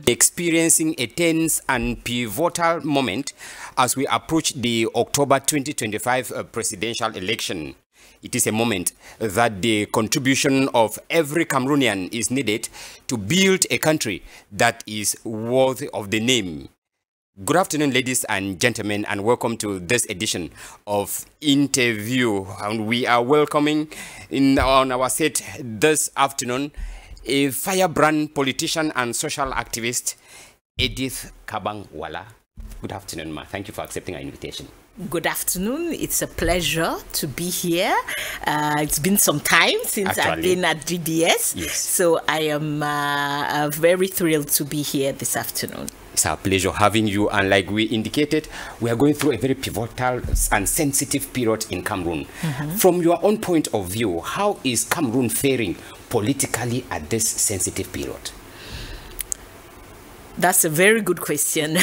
experiencing a tense and pivotal moment as we approach the October 2025 presidential election. It is a moment that the contribution of every Cameroonian is needed to build a country that is worthy of the name. Good afternoon, ladies and gentlemen, and welcome to this edition of Interview. And we are welcoming on our set this afternoon a firebrand politician and social activist, Edith Kahbang Walla. Good afternoon, ma. Thank you for accepting our invitation. Good afternoon. It's a pleasure to be here. It's been some time since I've been at GBS. Yes. So I am very thrilled to be here this afternoon. It's our pleasure having you. And like we indicated, we are going through a very pivotal and sensitive period in Cameroon. From your own point of view, how is Cameroon faring politically at this sensitive period? That's a very good question.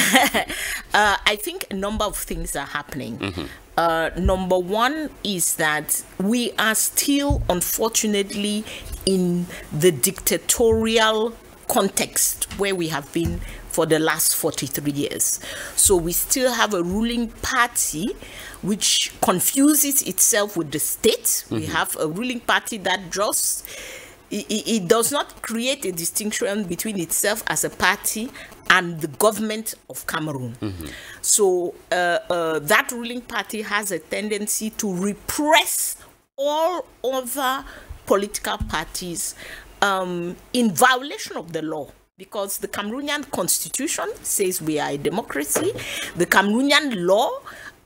I think a number of things are happening. Number one is that we are still, unfortunately, in the dictatorial context where we have been for the last 43 years. So we still have a ruling party which confuses itself with the state. We have a ruling party that just it does not create a distinction between itself as a party and the government of Cameroon. So that ruling party has a tendency to repress all other political parties in violation of the law, because the Cameroonian constitution says we are a democracy. The Cameroonian law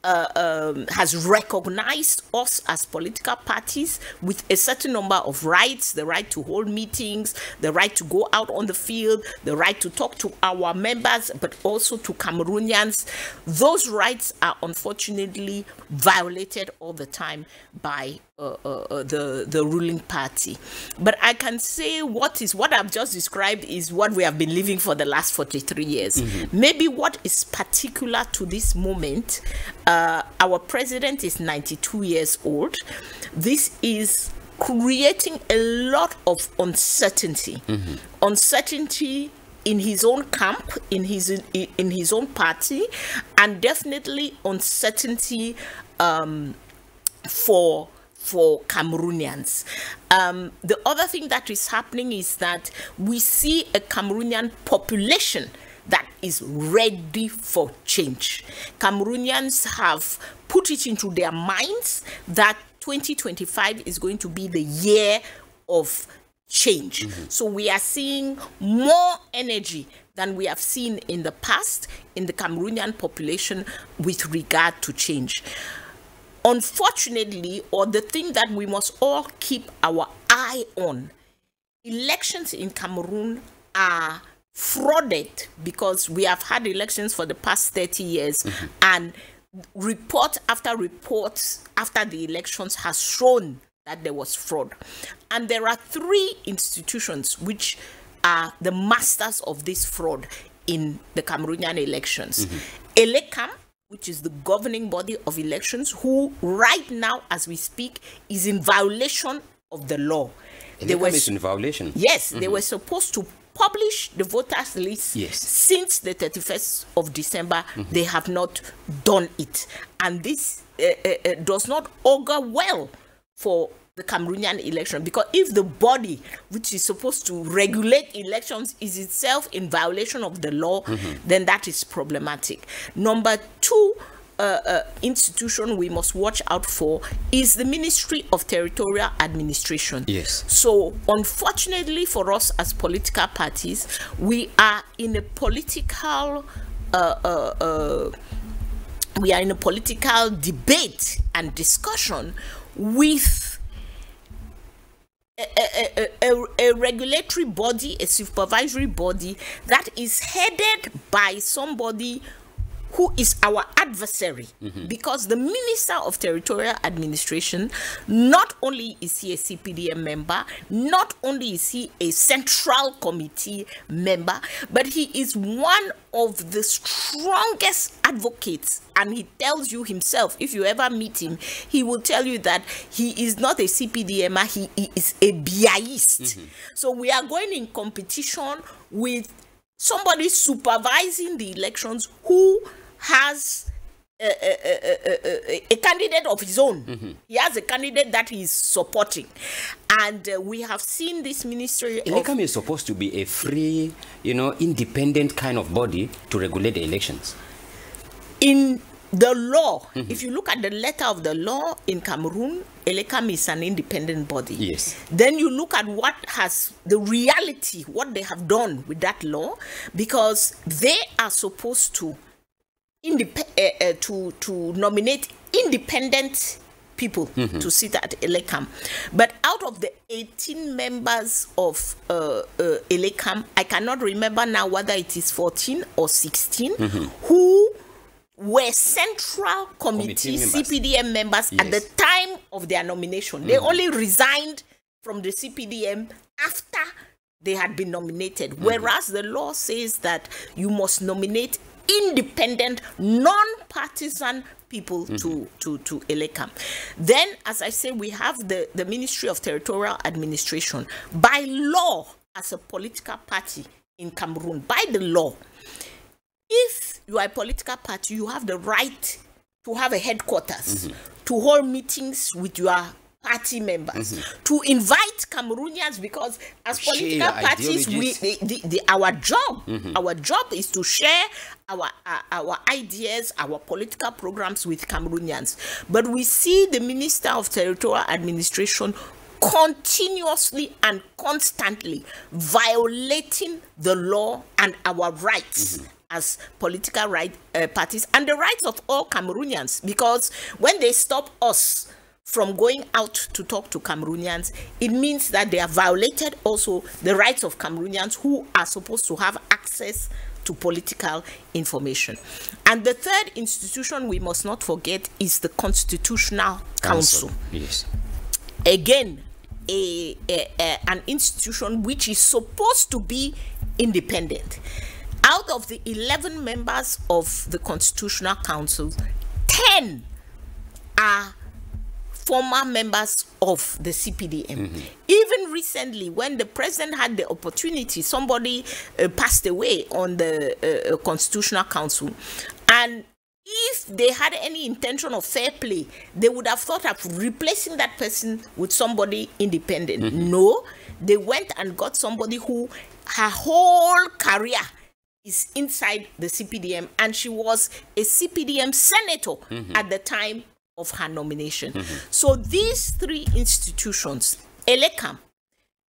has recognized us as political parties with a certain number of rights: the right to hold meetings, the right to go out on the field, the right to talk to our members, but also to Cameroonians. Those rights are unfortunately violated all the time by the ruling party. But I can say what I've just described is what we have been living for the last 43 years. Maybe what is particular to this moment, our president is 92 years old. This is creating a lot of uncertainty. Uncertainty in his own camp, in his own party, and definitely uncertainty for Cameroonians. The other thing that is happening is that we see a Cameroonian population that is ready for change. Cameroonians have put it into their minds that 2025 is going to be the year of change. So we are seeing more energy than we have seen in the past in the Cameroonian population with regard to change. Unfortunately, or the thing that we must all keep our eye on, elections in Cameroon are frauded, because we have had elections for the past 30 years, and report after report after the elections has shown that there was fraud. And there are three institutions which are the masters of this fraud in the Cameroonian elections. Elecam, which is the governing body of elections, who right now, as we speak, is in violation of the law. They were in violation. Yes, they were supposed to publish the voters list since the 31st of December. They have not done it. And this does not augur well for the Cameroonian election, because if the body which is supposed to regulate elections is itself in violation of the law, then that is problematic. Number two institution we must watch out for is the Ministry of Territorial Administration. Yes. So unfortunately for us as political parties, we are in a political debate and discussion with a regulatory body, a supervisory body that is headed by somebody who is our adversary, because the Minister of Territorial Administration, not only is he a CPDM member, not only is he a Central Committee member, but he is one of the strongest advocates. And he tells you himself, if you ever meet him, he will tell you that he is not a CPDMer, he is a biaist. So we are going in competition with somebody supervising the elections who has a candidate of his own. He has a candidate that he's supporting. And we have seen this ministry Elecam is supposed to be a free, independent kind of body to regulate the elections. In the law, if you look at the letter of the law in Cameroon, Elecam is an independent body. Yes. Then you look at what has the reality, what they have done with that law, because they are supposed to to nominate independent people to sit at Elecam. But out of the 18 members of Elecam, I cannot remember now whether it is 14 or 16 who were central committee CPDM members at the time of their nomination. They only resigned from the CPDM after they had been nominated, whereas the law says that you must nominate independent, non-partisan people to Elecam. Then, as I say, we have the Ministry of Territorial Administration. By law, as a political party in Cameroon, by the law, if you are a political party, you have the right to have a headquarters, to hold meetings with your party members, to invite Cameroonians, because as political parties, our job is to share our ideas, our political programs with Cameroonians. But we see the Minister of Territorial Administration continuously and constantly violating the law and our rights as political parties and the rights of all Cameroonians, because when they stop us from going out to talk to Cameroonians, it means that they have violated also the rights of Cameroonians who are supposed to have access to political information. And the third institution we must not forget is the Constitutional Council. Yes. Again, an institution which is supposed to be independent. Out of the 11 members of the Constitutional Council, 10 are former members of the CPDM. Even recently, when the president had the opportunity, somebody passed away on the Constitutional Council. And if they had any intention of fair play, they would have thought of replacing that person with somebody independent. No, they went and got somebody who her whole career is inside the CPDM, and she was a CPDM senator at the time of her nomination. So these three institutions, Elecam,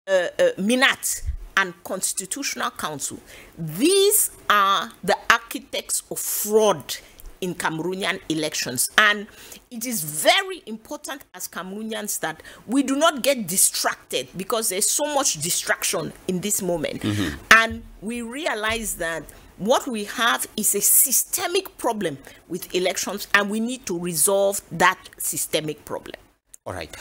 Minat, and Constitutional Council, these are the architects of fraud in Cameroonian elections. And it is very important as Cameroonians that we do not get distracted, because there's so much distraction in this moment. And we realize that what we have is a systemic problem with elections, and we need to resolve that systemic problem. All right.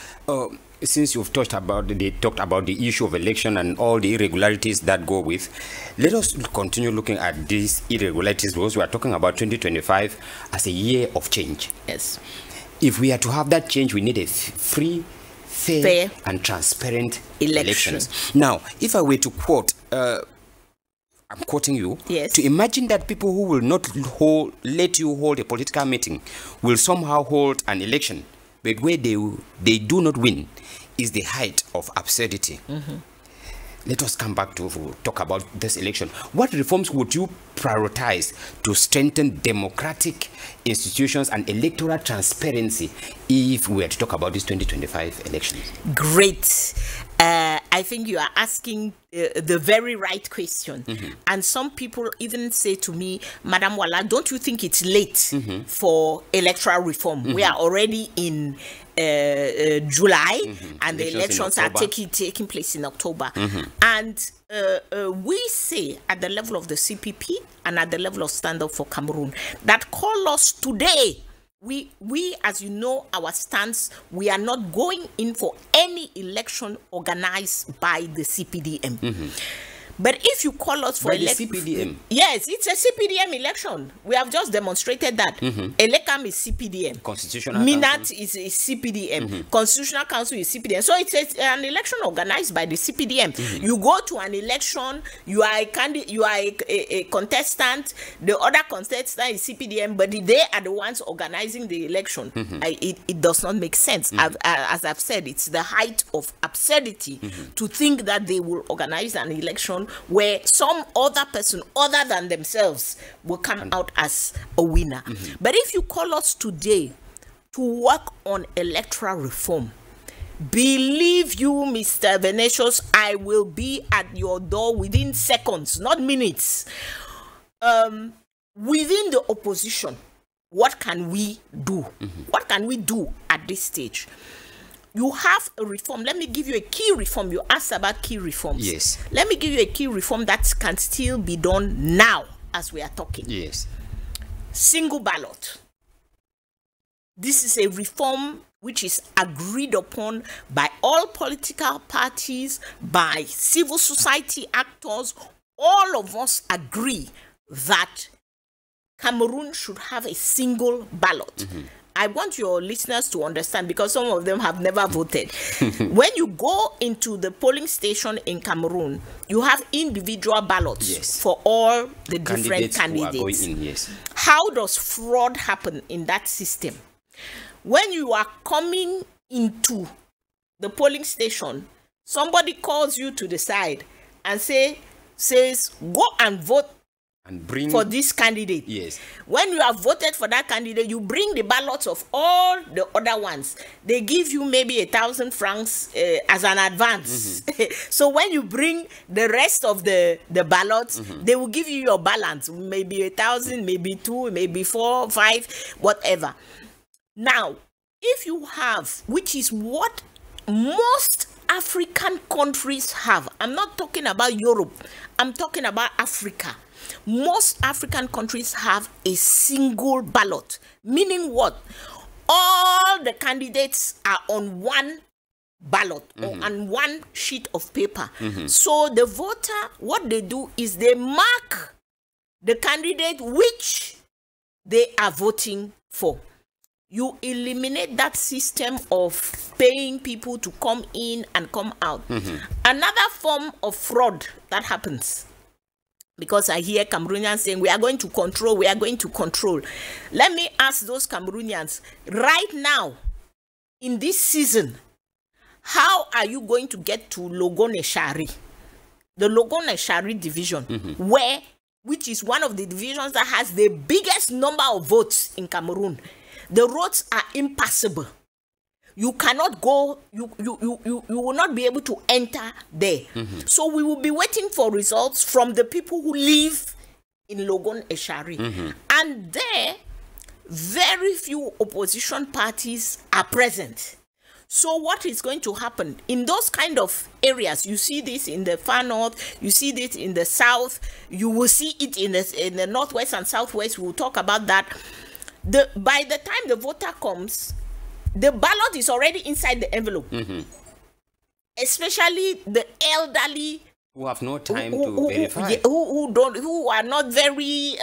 Since you've talked about the issue of election and all the irregularities that go with, let us continue looking at these irregularities, because we are talking about 2025 as a year of change. Yes. If we are to have that change, we need a free, fair and transparent elections. Now, if I were to quote, I'm quoting you, to imagine that people who will not let you hold a political meeting will somehow hold an election, but where they do not win, is the height of absurdity. Let us come back to talk about this election. What reforms would you prioritize to strengthen democratic institutions and electoral transparency if we were to talk about this 2025 elections? Great. I think you are asking the very right question. And some people even say to me, Madam Walla, don't you think it's late for electoral reform? We are already in July, and the elections are taking place in October. And we say at the level of the CPP and at the level of Stand Up for Cameroon that call us today. We, as you know, our stance, we are not going in for any election organized by the CPDM. But if you call us for CPDM. Yes, it's a CPDM election. We have just demonstrated that. Elekam is CPDM. Constitutional Minat is CPDM. Constitutional Council is CPDM. So it's an election organized by the CPDM. You go to an election, you are a candidate, you are a contestant, the other contestant is CPDM, but they are the ones organizing the election. It does not make sense. As I've said, it's the height of absurdity to think that they will organize an election where some other person other than themselves will come out as a winner. But if you call us today to work on electoral reform, believe you, Mr. Venetius, I will be at your door within seconds, not minutes. Within the opposition, what can we do? What can we do at this stage? You have a reform. Let me give you a key reform. You asked about key reforms. Yes. Let me give you a key reform that can still be done now as we are talking. Yes. Single ballot. This is a reform which is agreed upon by all political parties, by civil society actors. All of us agree that Cameroon should have a single ballot. I want your listeners to understand, because some of them have never voted. When you go into the polling station in Cameroon, you have individual ballots for all the different candidates. Who are going in, yes. How does fraud happen in that system? When you are coming into the polling station, somebody calls you to the side and says, go and vote and bring for this candidate. Yes. When you have voted for that candidate, you bring the ballots of all the other ones. They give you maybe 1,000 francs as an advance. So when you bring the rest of the ballots, they will give you your balance, maybe 1,000, maybe 2, maybe 4, 5, whatever. Now, if you have, which is what most African countries have, I'm not talking about Europe, I'm talking about Africa. Most African countries have a single ballot, meaning what? All the candidates are on one ballot or on one sheet of paper. So the voter, what they do is they mark the candidate which they are voting for. You eliminate that system of paying people to come in and come out. Another form of fraud that happens, because I hear Cameroonians saying, we are going to control, we are going to control. Let me ask those Cameroonians, right now, in this season, how are you going to get to Logone-Shari? The Logone-Shari division, which is one of the divisions that has the biggest number of votes in Cameroon. The roads are impassable. You cannot go, you will not be able to enter there. So we will be waiting for results from the people who live in Logone-Shari. And there, very few opposition parties are present. So what is going to happen in those kind of areas? You see this in the far north, you see this in the south, you will see it in the northwest and southwest. We'll talk about that. By the time the voter comes, the ballot is already inside the envelope. Especially the elderly who have no time to verify, who are not very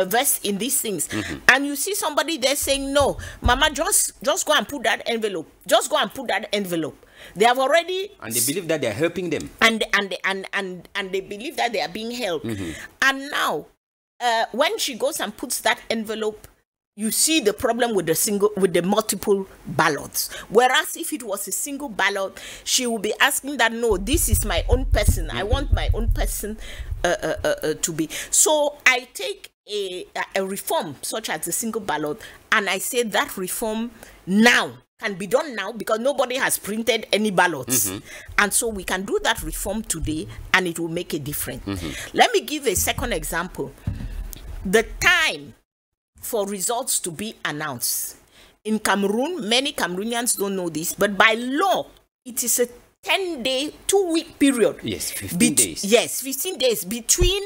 versed in these things. And you see somebody there saying, no, Mama, just go and put that envelope. Just go and put that envelope. They have already, and they believe that they are helping them, and they believe that they are being helped. And now, when she goes and puts that envelope, you see the problem with the multiple ballots. Whereas if it was a single ballot, she will be asking that, no, this is my own person. I want my own person to be. So I take a reform such as the single ballot, and I say that reform now can be done now because nobody has printed any ballots. And so we can do that reform today and it will make a difference. Let me give a second example. The time for results to be announced. In Cameroon, many Cameroonians don't know this, but by law, it is a 10-day, 2-week period. Yes, 15 days. Yes, 15 days between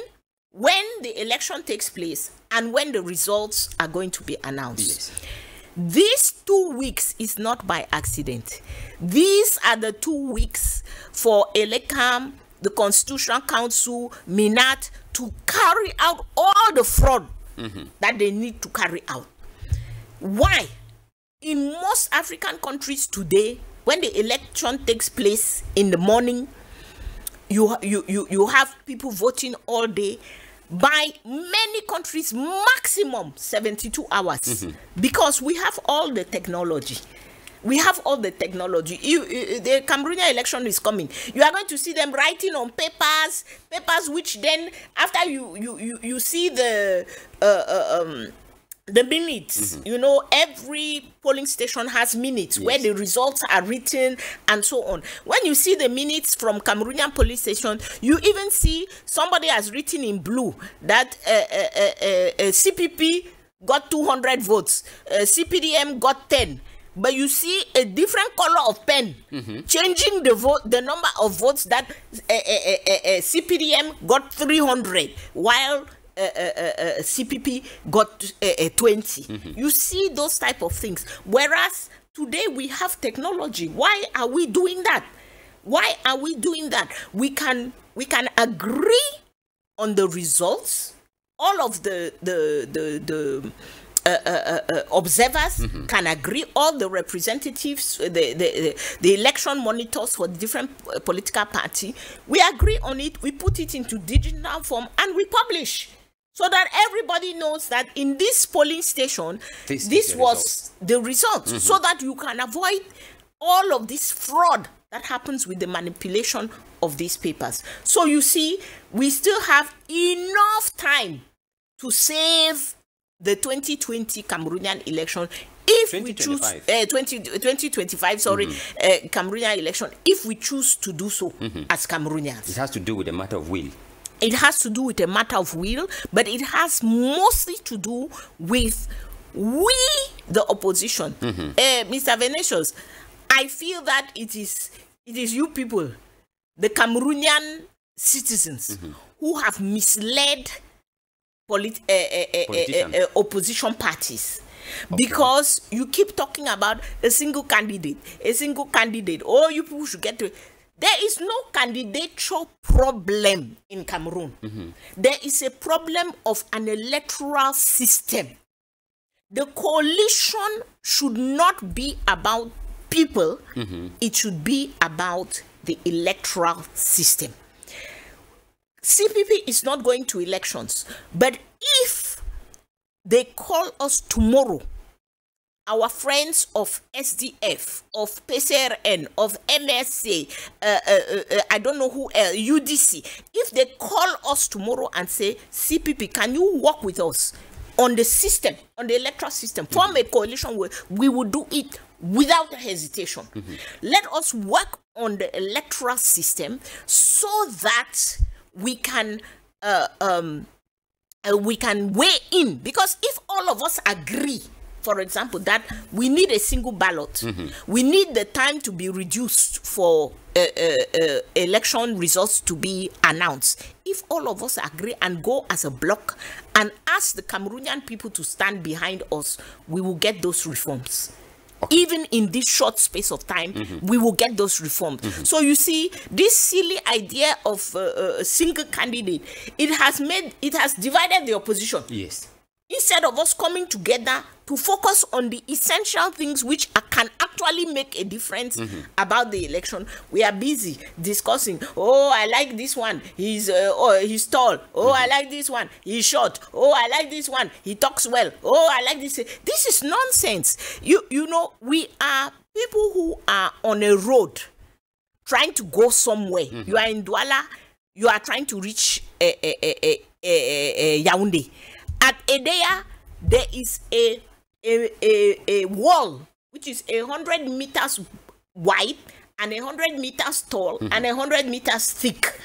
when the election takes place and when the results are going to be announced. Yes. These 2 weeks is not by accident. These are the 2 weeks for Elekam the Constitutional Council, MINAT, to carry out all the fraud that they need to carry out. Why? In most African countries today, when the election takes place in the morning, you have people voting all day. By many countries, maximum 72 hours, because we have all the technology. We have all the technology. The Cameroonian election is coming. You are going to see them writing on papers which then, after you see the minutes, you know, every polling station has minutes where the results are written and so on. When you see the minutes from Cameroonian police station, you even see somebody has written in blue that CPP got 200 votes, CPDM got 10. But you see a different color of pen changing the number of votes that CPDM got 300 while CPP got 20. You see those type of things. Whereas today we have technology. Why are we doing that? Why are we doing that? We can agree on the results. All of the observers can agree. All the representatives, the election monitors for different political party, we agree on it. We put it into digital form and we publish, so that everybody knows that in this polling station, this was the result, so that you can avoid all of this fraud that happens with the manipulation of these papers. So you see, we still have enough time to save the 2020 Cameroonian election if we choose 2025 Cameroonian election, if we choose to do so as Cameroonians. It has to do with a matter of will. It has to do with a matter of will, but it has mostly to do with we, the opposition. Mr. Venetius, I feel that it is you people, the Cameroonian citizens, who have misled opposition parties. Because you keep talking about a single candidate. Oh, you people should get to it. There is no candidature problem in Cameroon. There is a problem of an electoral system. The coalition should not be about people. It should be about the electoral system. CPP is not going to elections, but if they call us tomorrow, our friends of SDF, of PCRN, of MSA, I don't know who else, UDC, if they call us tomorrow and say, CPP, can you work with us on the system, on the electoral system, form a coalition where we will do it without hesitation. Let us work on the electoral system so that we can weigh in, because if all of us agree, for example, that we need a single ballot, we need the time to be reduced for election results to be announced. If all of us agree and go as a bloc and ask the Cameroonian people to stand behind us, we will get those reforms. Even in this short space of time, we will get those reforms. So you see, this silly idea of a single candidate, it has divided the opposition. Yes. Instead of us coming together to focus on the essential things which can actually make a difference about the election, we are busy discussing. Oh, I like this one. He's tall. Oh, I like this one. He's short. Oh, I like this one. He talks well. Oh, I like this. This is nonsense. You know, we are people who are on a road trying to go somewhere. You are in Douala. You are trying to reach Yaoundé. At Edea, there is a wall which is 100 meters wide and 100 meters tall and 100 meters thick.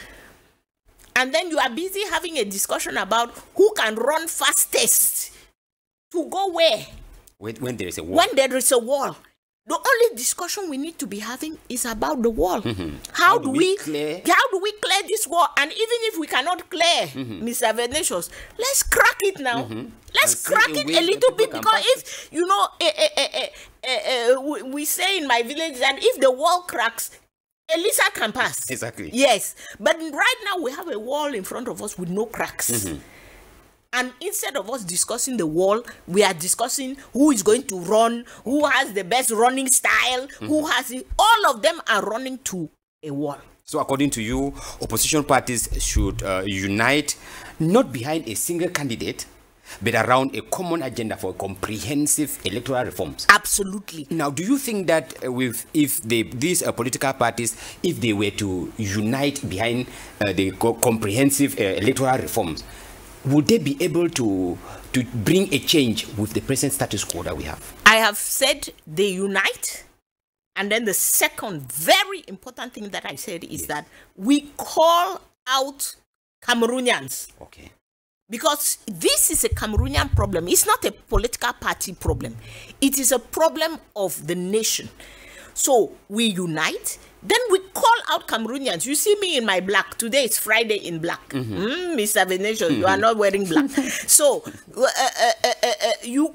And then you are busy having a discussion about who can run fastest to go where. When there is a wall. When there is a wall. The only discussion we need to be having is about the wall. How do we clear this wall? And even if we cannot clear, Mr. Venetius, let's crack it now. Let's crack it a little bit, because if, you know, we say in my village that if the wall cracks, A lizard can pass. Exactly. Yes. But right now we have a wall in front of us with no cracks. And instead of us discussing the wall, we are discussing who is going to run, who has the best running style, who has it. All of them are running to a wall. So according to you, opposition parties should unite not behind a single candidate, but around a common agenda for comprehensive electoral reforms. Absolutely. Now, do you think that if these political parties, if they were to unite behind the comprehensive electoral reforms, would they be able to bring a change with the present status quo that we have? I have said they unite. And then the second very important thing that I said is that we call out Cameroonians. Okay. Because this is a Cameroonian problem. It's not a political party problem. It is a problem of the nation. So we unite. Then we call out Cameroonians. You see me in my black. Today is Friday in black. Mr. Venetian, you are not wearing black. So you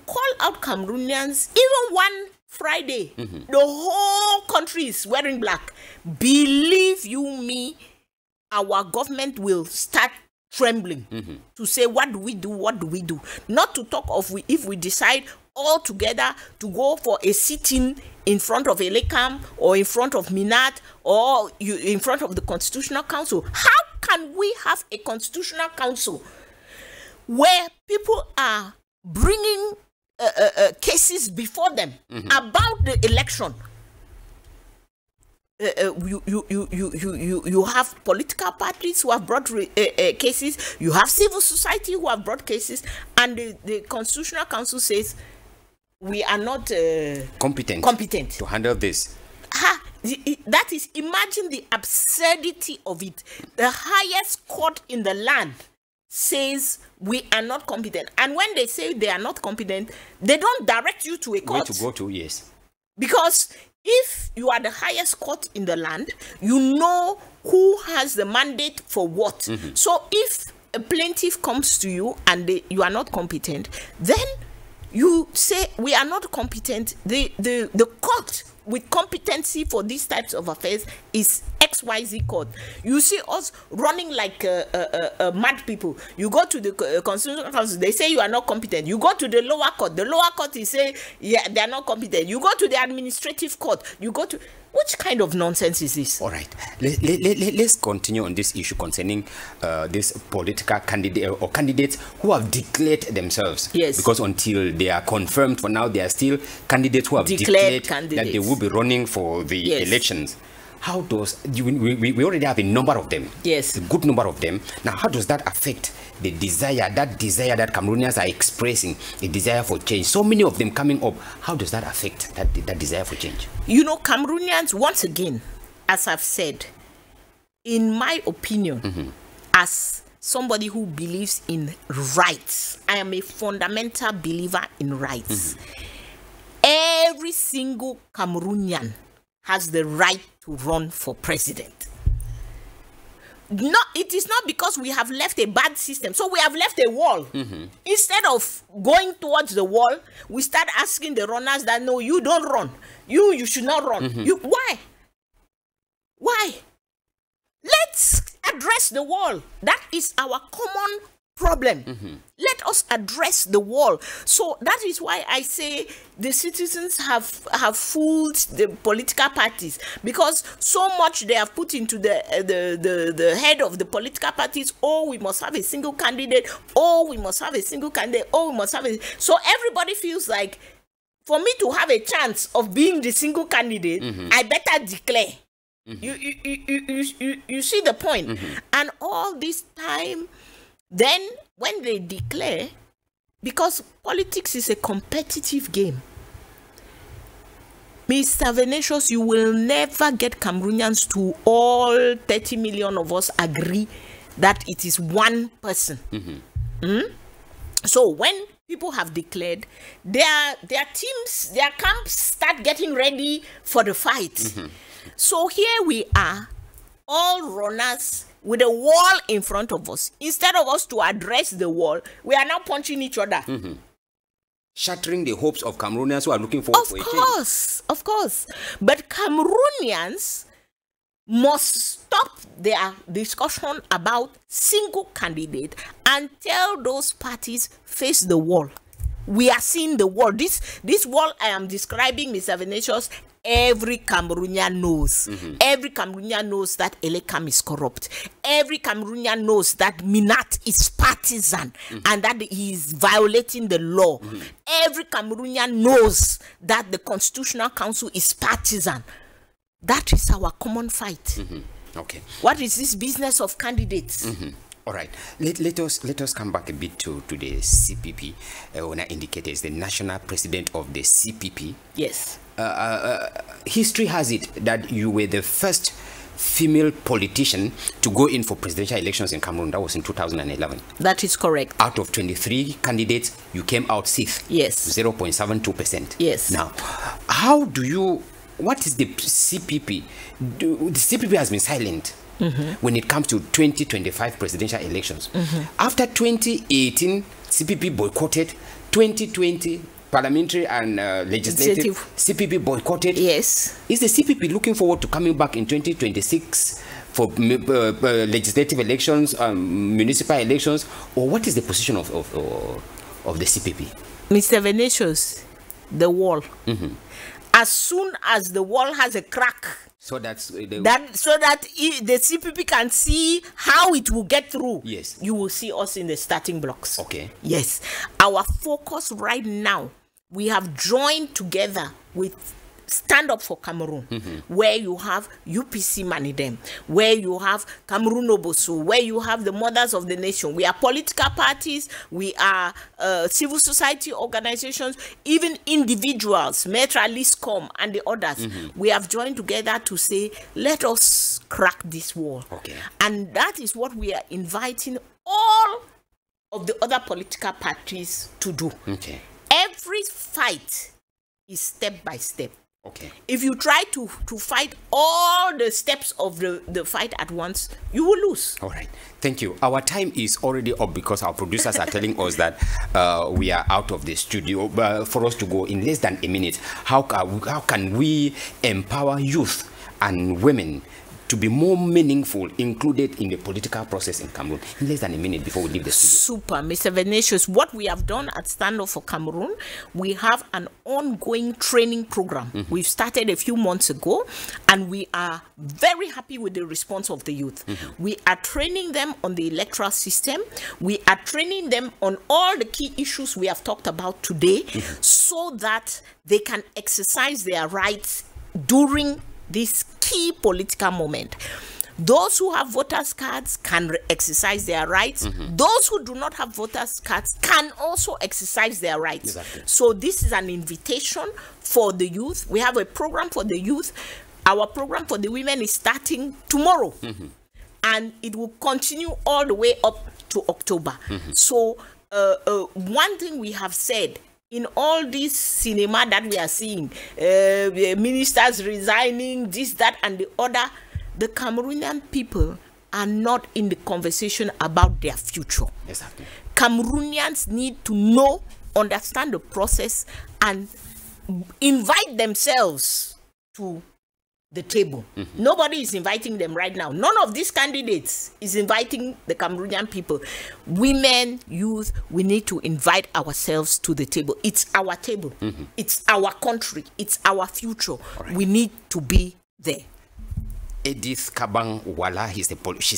call out Cameroonians. Even one Friday, the whole country is wearing black. Believe you me, our government will start trembling to say, what do we do? What do we do? Not to talk of if we decide all together to go for a sitting in front of Elekam or in front of Minat or in front of the Constitutional Council. How can we have a Constitutional Council where people are bringing cases before them about the election? You have political parties who have brought cases, you have civil society who have brought cases, and the Constitutional Council says we are not competent to handle this. That is, imagine the absurdity of it. The highest court in the land says we are not competent, and when they say they are not competent, they don't direct you to a court. Where to go to, yes. Because if you are the highest court in the land, you know who has the mandate for what. So if a plaintiff comes to you and you are not competent, then you say we are not competent. The court with competency for these types of affairs is XYZ court. You see us running like mad people. You go to the Constitutional Council, they say you are not competent. You go to the lower court. The lower court is say they are not competent. You go to the administrative court. You go to... Which kind of nonsense is this? All right. Let's continue on this issue concerning this political candidate or candidates who have declared themselves. Yes. Because until they are confirmed, for now, they are still candidates who have declared that they will be running for the elections. How does... We already have a number of them. Yes. A good number of them. Now, how does that affect the desire that Cameroonians are expressing, a desire for change? So many of them coming up. How does that affect that desire for change? You know, Cameroonians, once again, as I've said, in my opinion, as somebody who believes in rights, I am a fundamental believer in rights. Every single Cameroonian has the right to run for president. No, it is not because we have left a bad system. So we have left a wall. Instead of going towards the wall, we start asking the runners that, no, you don't run. You should not run. Why? Why? Let's address the wall. That is our common problem. Let us address the wall. So that is why I say the citizens have fooled the political parties, because so much they have put into the head of the political parties. Oh, we must have a single candidate. Oh, we must have a single candidate. Oh, we must have a... So everybody feels like, for me to have a chance of being the single candidate, I better declare. You see the point? And all this time, then when they declare, because politics is a competitive game, Mr. Venetius, you will never get Cameroonians to all 30 million of us agree that it is one person. So when people have declared, their teams, their camps start getting ready for the fight. So here we are, all runners with a wall in front of us. Instead of us to address the wall, we are now punching each other. shattering the hopes of Cameroonians who are looking forward for a change. Of course. But Cameroonians must stop their discussion about single candidate and tell those parties face the wall. We are seeing the wall. This wall I am describing, Mr. Venetius, every Cameroonian knows. Every Cameroonian knows that Elekam is corrupt. Every Cameroonian knows that Minat is partisan and that he is violating the law. Every Cameroonian knows that the Constitutional Council is partisan. That is our common fight. Okay. What is this business of candidates? All right. Let us come back a bit to the CPP. When I indicated is the national president of the CPP. Yes. History has it that you were the first female politician to go in for presidential elections in Cameroon. That was in 2011. That is correct. Out of 23 candidates, you came out 6th. Yes. 0.72%. Yes. Now, what is the CPP? The CPP has been silent when it comes to 2025 presidential elections. After 2018, CPP boycotted. 2020 parliamentary and legislative, CPP boycotted. Yes. Is the CPP looking forward to coming back in 2026 for legislative elections, municipal elections, or what is the position of the CPP? Mr. Venetius, the wall. As soon as the wall has a crack, so that the CPP can see how it will get through. Yes. You will see us in the starting blocks. Okay. Yes. Our focus right now, we have joined together with Stand Up for Cameroon, where you have UPC Manidem, where you have Cameroon Obosu, where you have the Mothers of the Nation. We are political parties, we are civil society organizations, even individuals, Metra Liscom and the others. We have joined together to say, let us crack this wall. Okay. And that is what we are inviting all of the other political parties to do. Okay. Every fight is step by step. Okay. If you try to fight all the steps of the fight at once, you will lose. All right. Thank you. Our time is already up because our producers are telling us that we are out of the studio. But for us to go in less than a minute, how can we empower youth and women to be more meaningful, included in the political process in Cameroon? In less than a minute before we leave the studio. Super, Mr. Venetius. What we have done at Stand Up for Cameroon, we have an ongoing training program. We've started a few months ago, and we are very happy with the response of the youth. We are training them on the electoral system. We are training them on all the key issues we have talked about today, so that they can exercise their rights during this key political moment. Those who have voters cards can exercise their rights. Those who do not have voters cards can also exercise their rights. Exactly. So this is an invitation for the youth. We have a program for the youth. Our program for the women is starting tomorrow. And it will continue all the way up to October. So one thing we have said, in all this cinema that we are seeing, ministers resigning, this, that, and the other, the Cameroonian people are not in the conversation about their future. Exactly. Cameroonians need to know, understand the process, and invite themselves to the table. Nobody is inviting them right now. None of these candidates is inviting the Cameroonian people. Women, youth, we need to invite ourselves to the table. It's our table. It's our country. It's our future. Right. We need to be there. Edith Kahbang Walla, she's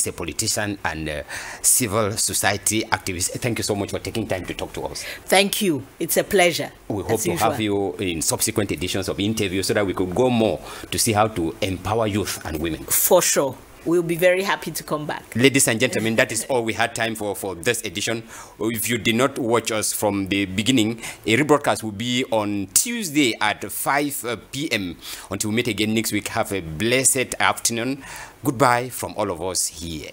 a politician and civil society activist. Thank you so much for taking time to talk to us. Thank you. It's a pleasure. We hope to have you in subsequent editions of interviews so that we could go more to see how to empower youth and women. For sure. We'll be very happy to come back. Ladies and gentlemen, that is all we had time for this edition. If you did not watch us from the beginning, a rebroadcast will be on Tuesday at 5 p.m. Until we meet again next week, have a blessed afternoon. Goodbye from all of us here.